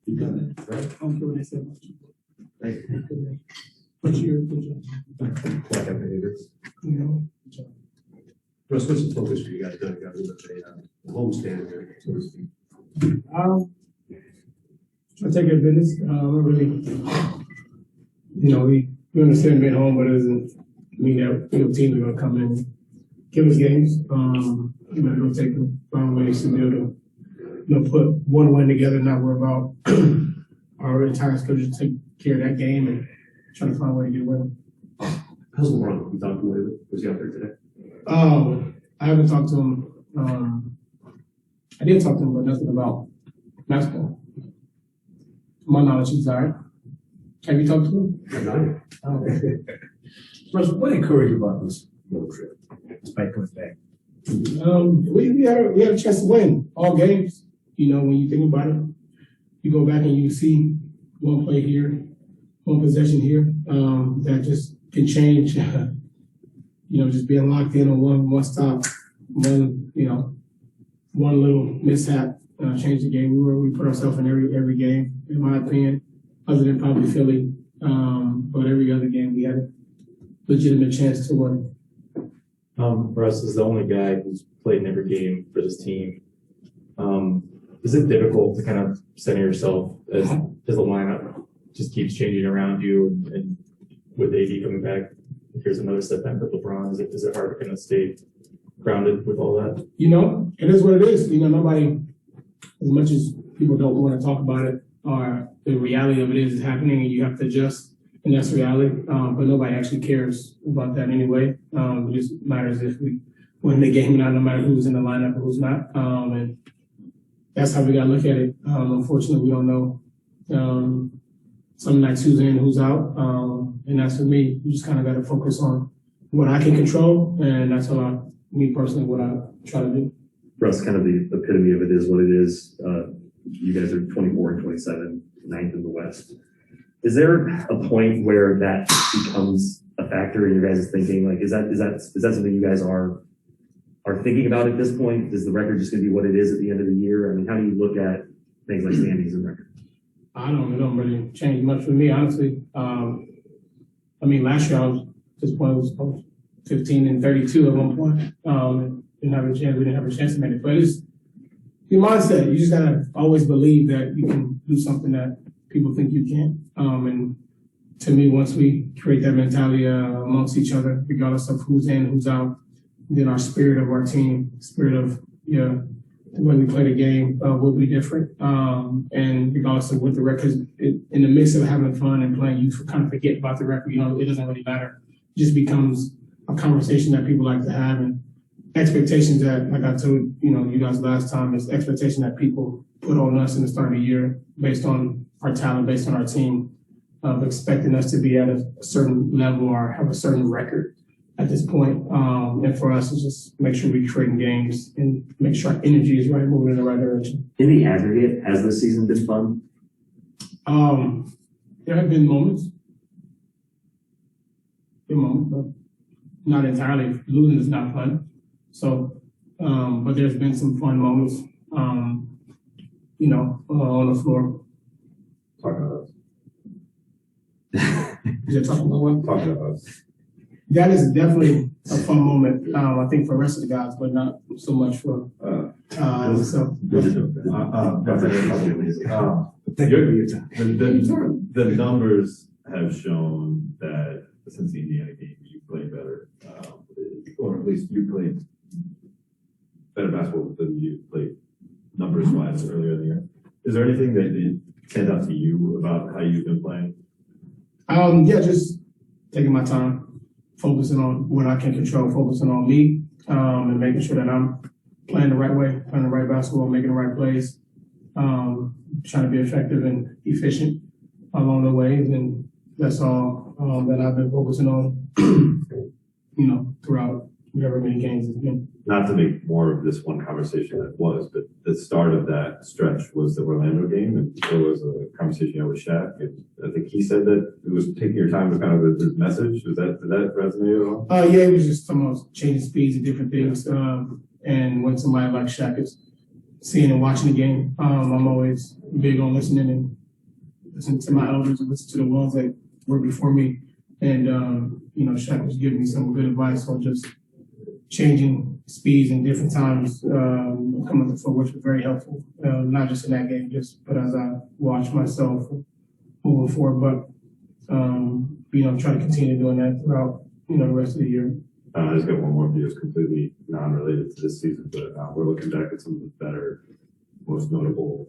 You got it, right? I don't care what they say about you. Thank you. But you're good job. Like I made it. You know, good job. Russ, what's the focus for you guys? Got a homestand here, so to speak. I take care of business. Really, you know, we understand being home, but it doesn't mean that teams are going to come in and give us games. It'll take a long ways to be able to, put one win together, not worry about our entire schedule to take care of that game and try to find a way to get a win. How's LeBron? You talked to him? Was he out there today? I haven't talked to him. I did talk to him, but nothing about basketball. To my knowledge, he's all right. Have you talked to him? I'm not yet. Oh. Russ, what encouraged you about this road trip, despite coming back? We had a chance to win all games. You know, when you think about it, you go back and you see one play here, one possession here, that just can change. Just being locked in on one stop, one little mishap changed the game. We put ourselves in every game, in my opinion, other than probably Philly. But every other game we had a legitimate chance to win. Russ is the only guy who's played in every game for this team. Is it difficult to kind of center yourself as the lineup just keeps changing around you, and with AD coming back, here's another setback with LeBron? Is it hard to kind of stay grounded with all that? It is what it is. Nobody, as much as people don't want to talk about it, or the reality of it is happening, and you have to adjust, and that's reality. But nobody actually cares about that anyway. It just matters if we win the game or not, no matter who's in the lineup and who's not. And that's how we got to look at it. Unfortunately, we don't know some nights who's in, who's out. And that's for me. You just kind of got to focus on what I can control, and that's me personally, what I try to do. Russ, kind of the epitome of it is what it is. You guys are 24 and 27, ninth in the West. Is there a point where that becomes a factor in your guys' thinking? Like, is that something you guys are thinking about at this point? Is the record just going to be what it is at the end of the year? I mean, how do you look at things like standings and record? It don't really change much for me, honestly. Last year this point was 15 and 32 at one point. We didn't have a chance to make it. But it's your mindset. You just gotta always believe that you can do something that people think you can't. And to me, once we create that mentality amongst each other, regardless of who's in, who's out, then our spirit of our team, spirit of the way we play the game will be different. And regardless of what the record, in the midst of having fun and playing, you kind of forget about the record. It doesn't really matter. It just becomes a conversation that people like to have, and expectations that, like I told you guys last time, is expectation that people put on us in the start of the year based on our talent, based on our team, expecting us to be at a certain level or have a certain record at this point. And for us, it's just make sure we're creating games and make sure our energy is right, moving in the right direction. In the aggregate, has this season been fun? There have been moments. But not entirely. Losing is not fun. So, but there's been some fun moments, on the floor. Talking about us. You're talking about what? Talking about us. That is definitely a fun moment, I think, for the rest of the guys, but not so much for so. The numbers have shown that since the Indiana game, you played better, or at least you played better basketball than you played numbers-wise earlier in the year. Is there anything that stands out to you about how you've been playing? Just taking my time, focusing on what I can control, focusing on me, and making sure that I'm playing the right way, playing the right basketball, making the right plays, trying to be effective and efficient along the way, and that's all that I've been focusing on, throughout whatever many games it's been. Not to make more of this one conversation that was, but the start of that stretch was the Orlando game, and there was a conversation with Shaq, and I think he said that it was taking your time to kind of his message. Did that resonate at all? It was just some of changing speeds and different things. And when somebody like Shaq is seeing and watching the game, I'm always big on listening and listen to my elders and listen to the ones that were before me. And, Shaq was giving me some good advice on just changing speeds in different times, coming to foot, which was very helpful, not just in that game, but as I watch myself moving forward, but, try to continue doing that throughout, the rest of the year. I just got one more view. It's completely non-related to this season, but we're looking back at some of the better, most notable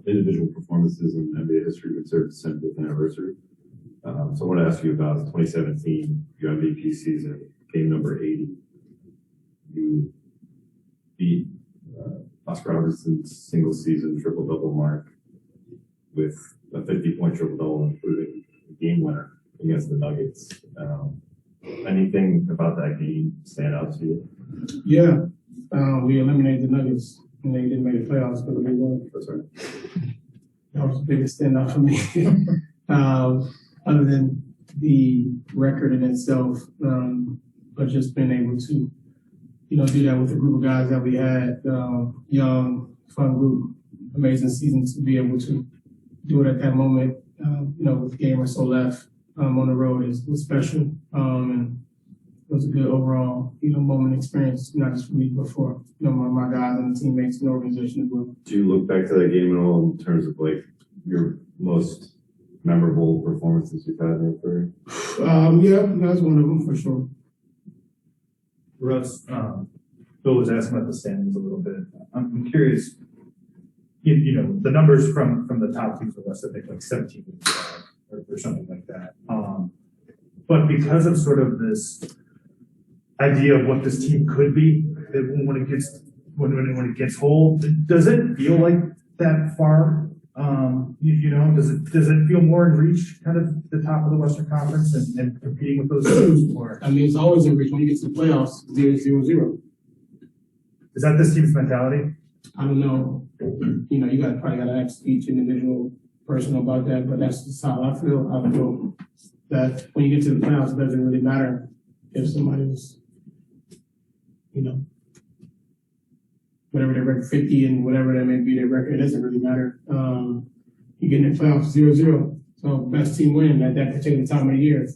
individual performances in NBA history considered the 70th anniversary. So I want to ask you about 2017, your MVP season, game number 80. You beat Oscar Robertson's single season triple-double mark with a 50-point triple-double, including a game winner against the Nuggets. Anything about that game stand out to you? Yeah, we eliminated the Nuggets and they didn't make the playoffs, but we won. That's right. That was the biggest standout for me. Other than the record in itself, but just being able to, do that with a group of guys that we had, young, fun group, amazing season to be able to do it at that moment, with a game or so left on the road was special. And it was a good overall, moment experience, not just for me, but for, my guys and the teammates and the organization as well. Do you look back to that game at all in terms of like your most memorable performances you've had in your career? Yeah, that's one of them for sure. Russ, Bill was asking about the standings a little bit. I'm curious, the numbers from the top teams for us, I think like 17 or something like that. But because of sort of this idea of what this team could be, when it gets whole, does it feel like that far? Does it feel more in reach, kind of the top of the Western Conference and competing with those teams more? I mean, it's always in reach when you get to the playoffs. 0-0-0. Is that this team's mentality? I don't know. You probably got to ask each individual person about that, but that's just how I feel. I feel that when you get to the playoffs, it doesn't really matter if somebody was, whatever their record, 50 and whatever that may be their record, it doesn't really matter. You get in the playoffs 0-0. So best team win at that particular time of the year. If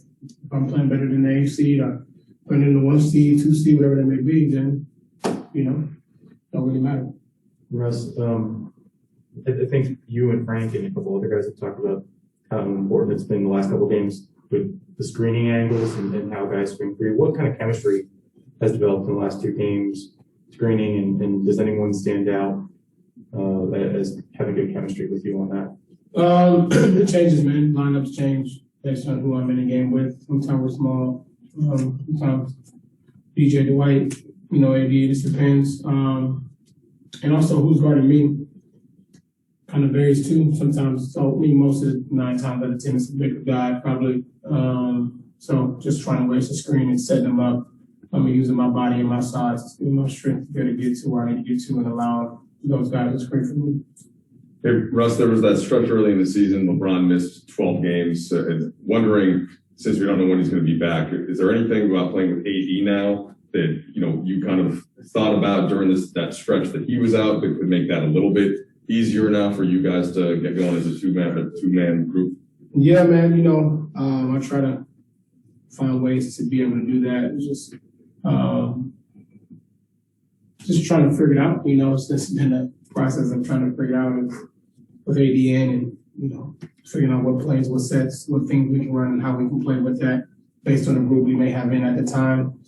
I'm playing better than the 8th seed or playing in the 1 seed, 2 seed, whatever that may be, then, don't really matter. Russ, I think you and Frank and a couple other guys have talked about how important it's been the last couple of games with the screening angles and how guys screen free. What kind of chemistry has developed in the last 2 games, screening, and does anyone stand out as having good chemistry with you on that? It changes, man. Lineups change based on who I'm in a game with. Sometimes we're small. Sometimes DJ Dwight, AD, it just depends. And also who's guarding me kind of varies too. Sometimes, most of the 9 times out of 10, it's a bigger guy probably. So just trying ways to screen and set them up. I'm using my body and my size, my strength to be able to get to where I need to get to and allow those guys to screen for me. Hey, Russ, there was that stretch early in the season. LeBron missed 12 games. And wondering, since we don't know when he's going to be back, is there anything about playing with AD now that you kind of thought about during that stretch that he was out that could make that a little bit easier now for you guys to get going as a two-man group? Yeah, man. I try to find ways to be able to do that. Just trying to figure it out. It's just been a process of trying to figure it out with ADN and figuring out what plays, what sets, what things we can run, and how we can play with that based on the group we may have in at the time.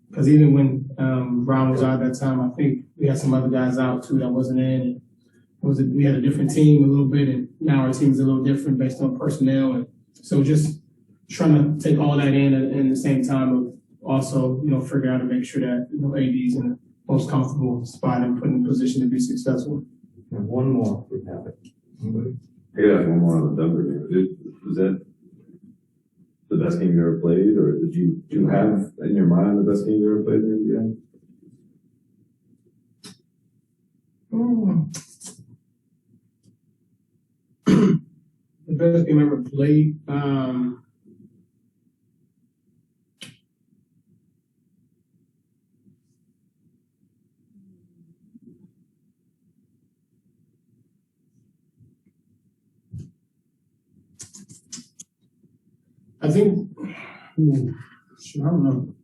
Because even when Brown was out at that time, I think we had some other guys out too that wasn't in. And we had a different team a little bit, and now our team's a little different based on personnel. And so just trying to take all that in at the same time of also, figure out and make sure that, AD's in the most comfortable spot and put in a position to be successful. And one more if we have it. Anybody? I got one more on the Denver game. Was that the best game you ever played, or do you have in your mind the best game you ever played in the NBA? The best game I ever played, think, I don't know.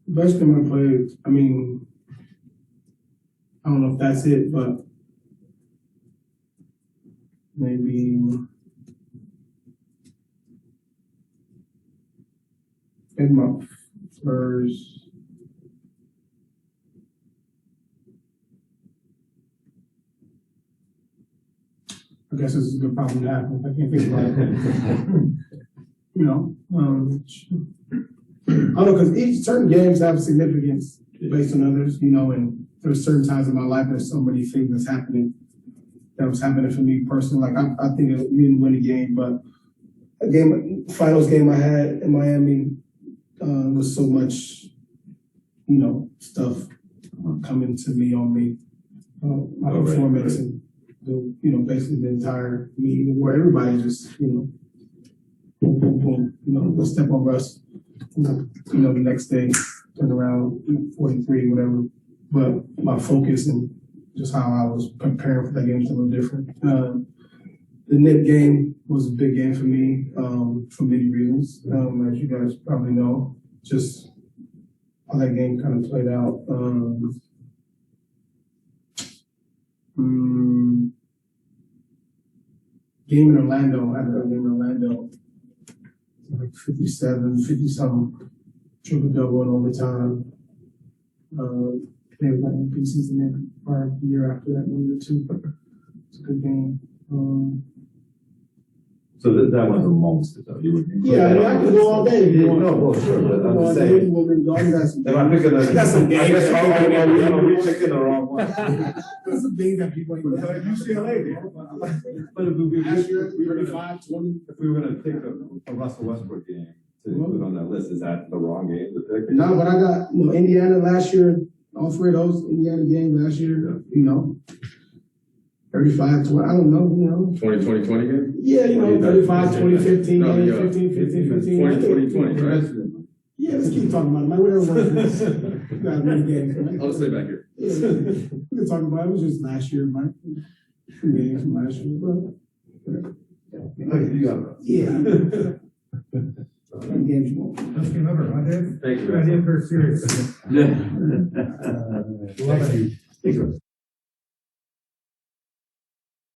Best game I played, I mean, I don't know if that's it, but maybe my first. I guess this is a good problem to have. I can't think about it. You know, I don't know, because certain games have significance based on others, you know, and there's certain times in my life there's so many things that was happening for me personally. Like I think we didn't win a game, but finals game I had in Miami was so much, you know, stuff coming to me on me, my performance and the, you know, basically the entire meeting where everybody just, you know, boom, boom, boom, you know, let's step on Russ. You know, the next day, turn around, 43, whatever. But my focus and just how I was preparing for that game was a little different. The Knick game was a big game for me for many reasons, as you guys probably know. Just how that game kind of played out. Game in Orlando, I had a game in Orlando. Like 50-something, triple-double in overtime. They were like pieces in there, or the year after that, one or two. It's a good game. So that was the most, though. You would. Yeah, I mean, I could go all day. If you want. No, well, sure, but I'm just saying. Am I picking I got some games. we picking the wrong one. There's some things that people ain't. UCLA, But if we last year, 35, 20. if we were gonna pick a Russell Westbrook game to put on that list, is that the wrong game to pick? No, but I got, you know, Indiana last year, all three of those Indiana games last year, you know, 35, 20, I don't know, you know. 20 game? Yeah, you know, 35, 20, 15, No, yeah. 15, 15, 15. 20, right? Yeah, let's keep talking about it, man. Whatever it was. Got many games, right? I'll stay back here. Yeah, we can talk about it. It was just last year, Mike. Two games from last year, bro. You got it. Yeah. Games you want. Let's get over, huh, Dave? Thank you. Good idea for a series. Yeah. Love it. Thank you.